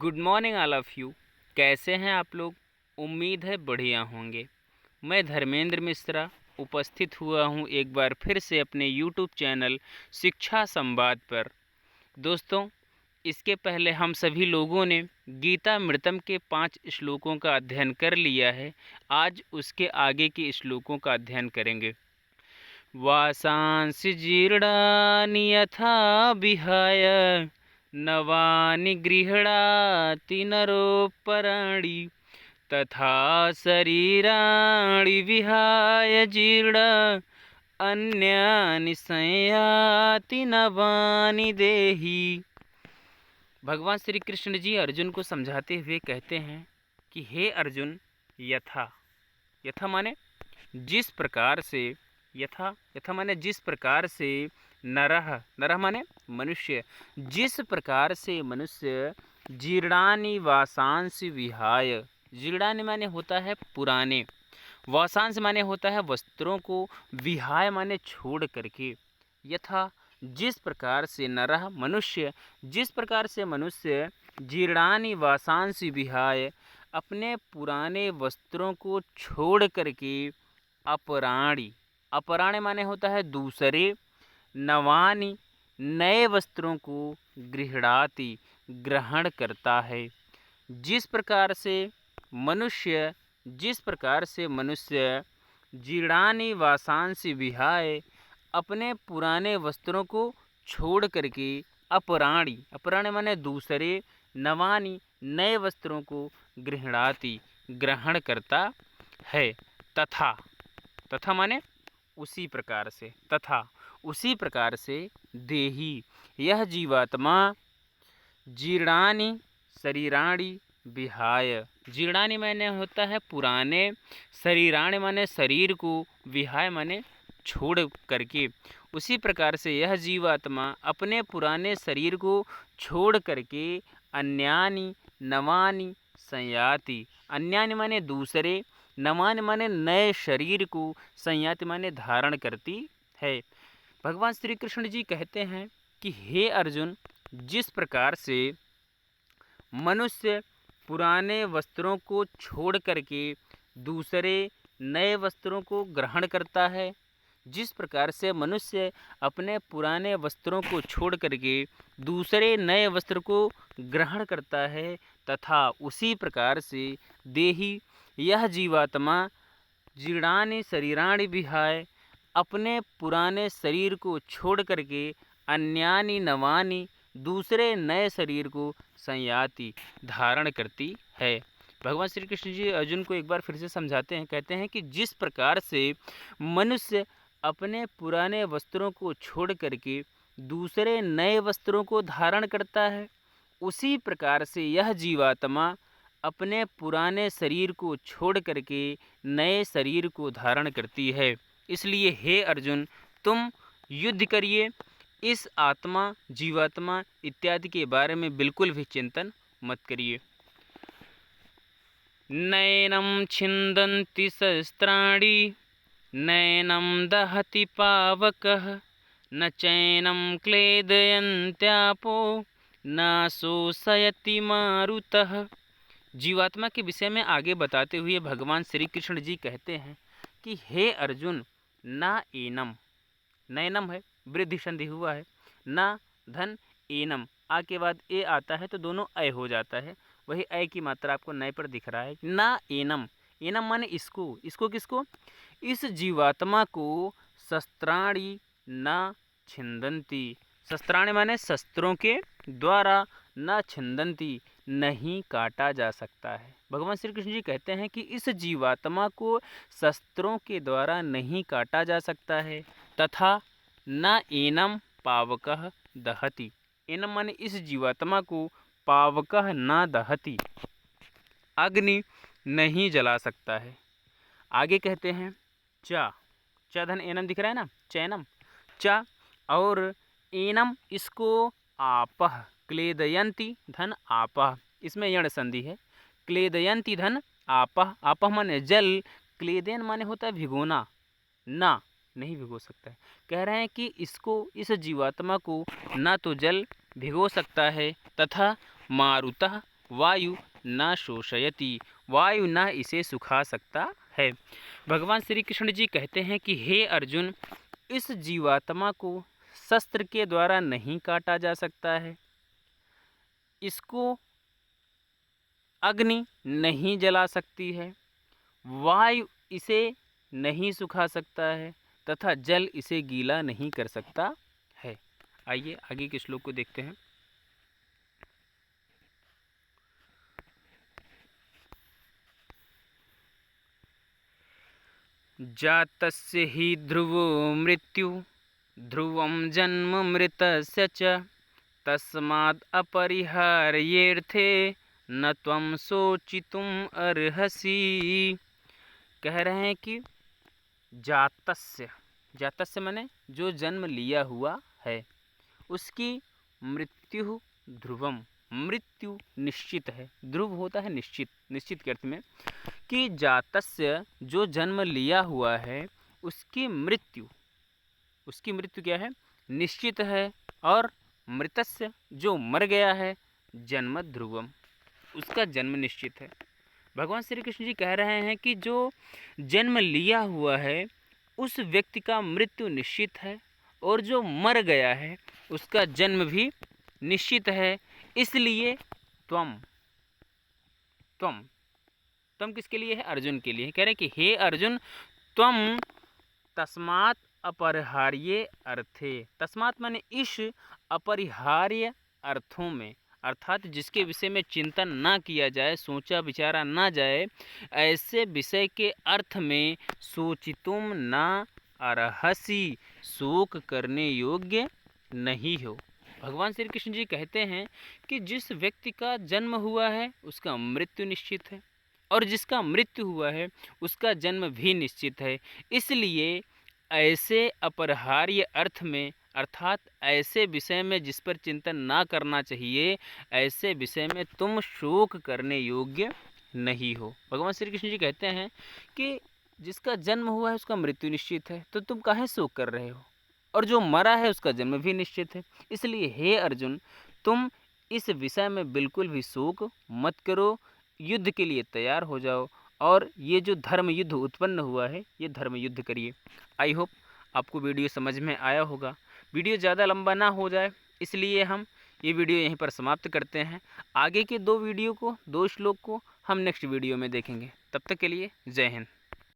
Good morning all of you. कैसे हैं आप लोग? उम्मीद है बढ़िया होंगे। मैं धर्मेंद्र मिश्रा उपस्थित हुआ हूं एक बार फिर से अपने यूट्यूब चैनल शिक्षा संवाद पर। दोस्तों, इसके पहले हम सभी लोगों ने गीतामृतम के 5 श्लोकों का अध्ययन कर लिया है। आज उसके आगे के श्लोकों का अध्ययन करेंगे। वासांसि जीर्णानि यथा विहाय नवानि गृह्णाति नरोपराणि तथा शरीराणि विहाय जीर्ण अन्यानि संयाति नवानि देहि। भगवान श्री कृष्ण जी अर्जुन को समझाते हुए कहते हैं कि हे अर्जुन, यथा यथा माने जिस प्रकार से, यथा माने जिस प्रकार से, नरह माने मनुष्य, जिस प्रकार से मनुष्य जीर्णानि वासांसि विहाय, जीर्णानि माने होता है पुराने, वासांस माने होता है वस्त्रों को, विहाय माने छोड़ करके, यथा जिस प्रकार से नरह मनुष्य, जिस प्रकार से मनुष्य जीर्णानि वासांसि विहाय अपने पुराने वस्त्रों को छोड़ करके अपराणी, अपराणे माने होता है दूसरे, नवानि नए वस्त्रों को गृह्णाति ग्रहण करता है। जिस प्रकार से मनुष्य जीर्णानि वासांसि विहाय अपने पुराने वस्त्रों को छोड़ करके अपराणे माने दूसरे, नवानि नए वस्त्रों को गृह्णाति ग्रहण करता है। तथा माने उसी प्रकार से, तथा उसी प्रकार से देही यह जीवात्मा जीर्णानि शरीराणि विहाय, जीर्णानि माने होता है पुराने, शरीराणि माने शरीर को, विहाय माने छोड़ करके, उसी प्रकार से यह जीवात्मा अपने पुराने शरीर को छोड़ करके अन्यानि नवानि संयाति, अन्यानि माने दूसरे, नवानि माने नए शरीर को, संयाति माने धारण करती है। भगवान श्री कृष्ण जी कहते हैं कि हे अर्जुन, जिस प्रकार से मनुष्य पुराने वस्त्रों को छोड़ करके दूसरे नए वस्त्रों को ग्रहण करता है, जिस प्रकार से मनुष्य अपने पुराने वस्त्रों को छोड़ करके दूसरे नए वस्त्र को ग्रहण करता है, तथा उसी प्रकार से देही यह जीवात्मा जीर्णानि शरीराणि विहाय अपने पुराने शरीर को छोड़ करके अन्यानि नवानि दूसरे नए शरीर को संयाति धारण करती है। भगवान श्री कृष्ण जी अर्जुन को एक बार फिर से समझाते हैं, कहते हैं कि जिस प्रकार से मनुष्य अपने पुराने वस्त्रों को छोड़ करके दूसरे नए वस्त्रों को धारण करता है, उसी प्रकार से यह जीवात्मा अपने पुराने शरीर को छोड़ करके नए शरीर को धारण करती है। इसलिए हे अर्जुन, तुम युद्ध करिए, इस आत्मा, जीवात्मा इत्यादि के बारे में बिल्कुल भी चिंतन मत करिए। नैनं छिन्दन्ति शस्त्राणि नैनं दहति पावकः न चैनं क्लेदयन्त्यापो न शोषयति मारुतः। जीवात्मा के विषय में आगे बताते हुए भगवान श्री कृष्ण जी कहते हैं कि हे अर्जुन, ना एनम, नैनम है, वृद्धि संधि हुआ है, ना धन एनम, आ के बाद ए आता है तो दोनों अय हो जाता है, वही अय की मात्रा आपको नए पर दिख रहा है। ना एनम, एनम माने इसको किसको? इस जीवात्मा को शस्त्राणि न छिन्दन्ति, शस्त्राणि माने शस्त्रों के द्वारा, न छिन्दन्ति नहीं काटा जा सकता है। भगवान श्री कृष्ण जी कहते हैं कि इस जीवात्मा को शस्त्रों के द्वारा नहीं काटा जा सकता है, तथा न एनम पावकः दहति, एनम माने इस जीवात्मा को पावकः न दहति, अग्नि नहीं जला सकता है। आगे कहते हैं च धन एनम दिख रहा है ना, चैनम, च और एनम इसको आपह, क्लेदयन्ति धन आपह, इसमें यण संधि है, क्लेदयन्ति धन आपह, आपह माने जल, क्लेदयन माने होता है भिगोना, ना नहीं भिगो सकता है। कह रहे हैं कि इसको, इस जीवात्मा को ना तो जल भिगो सकता है, तथा मारुतः वायु न शोषयति, वायु न इसे सुखा सकता है। भगवान श्री कृष्ण जी कहते हैं कि हे अर्जुन, इस जीवात्मा को शस्त्र के द्वारा नहीं काटा जा सकता है, इसको अग्नि नहीं जला सकती है, वायु इसे नहीं सुखा सकता है तथा जल इसे गीला नहीं कर सकता है। आइए आगे के श्लोक को देखते हैं। जातस्य हि ध्रुवो मृत्यु ध्रुवं जन्म मृतस्य च तस्माद् अपरिहार्येऽर्थे न त्वं शोचितुम् अर्हसि। कह रहे हैं कि जातस्य, जातस्य माने जो जन्म लिया हुआ है, उसकी मृत्यु ध्रुवम, मृत्यु निश्चित है। ध्रुव होता है निश्चित, निश्चित के अर्थ में कि जातस्य जो जन्म लिया हुआ है उसकी मृत्यु, उसकी मृत्यु क्या है, निश्चित है। और मृतस्य जो मर गया है, जन्म ध्रुवम, उसका जन्म निश्चित है। भगवान श्री कृष्ण जी कह रहे हैं कि जो जन्म लिया हुआ है उस व्यक्ति का मृत्यु निश्चित है, और जो मर गया है उसका जन्म भी निश्चित है। इसलिए त्वम, त्वम, त्वम किसके लिए है, अर्जुन के लिए। कह रहे हैं कि हे अर्जुन, त्वम तस्मात् अपरिहार्य अर्थे, तस्मात् माने इस अपरिहार्य अर्थों में, अर्थात जिसके विषय में चिंतन ना किया जाए, सोचा विचारा ना जाए, ऐसे विषय के अर्थ में सोचितुम ना अर्हसि, शोक करने योग्य नहीं हो। भगवान श्री कृष्ण जी कहते हैं कि जिस व्यक्ति का जन्म हुआ है उसका मृत्यु निश्चित है, और जिसका मृत्यु हुआ है उसका जन्म भी निश्चित है। इसलिए ऐसे अपरिहार्य अर्थ में, अर्थात ऐसे विषय में जिस पर चिंतन ना करना चाहिए, ऐसे विषय में तुम शोक करने योग्य नहीं हो। भगवान श्री कृष्ण जी कहते हैं कि जिसका जन्म हुआ है उसका मृत्यु निश्चित है, तो तुम काहे शोक कर रहे हो, और जो मरा है उसका जन्म भी निश्चित है। इसलिए हे अर्जुन, तुम इस विषय में बिल्कुल भी शोक मत करो, युद्ध के लिए तैयार हो जाओ, और ये जो धर्म युद्ध उत्पन्न हुआ है ये धर्म युद्ध करिए। आई होप आपको वीडियो समझ में आया होगा। वीडियो ज़्यादा लंबा ना हो जाए इसलिए हम ये वीडियो यहीं पर समाप्त करते हैं। आगे के 2 वीडियो को, 2 श्लोक को हम नेक्स्ट वीडियो में देखेंगे। तब तक के लिए जय हिंद।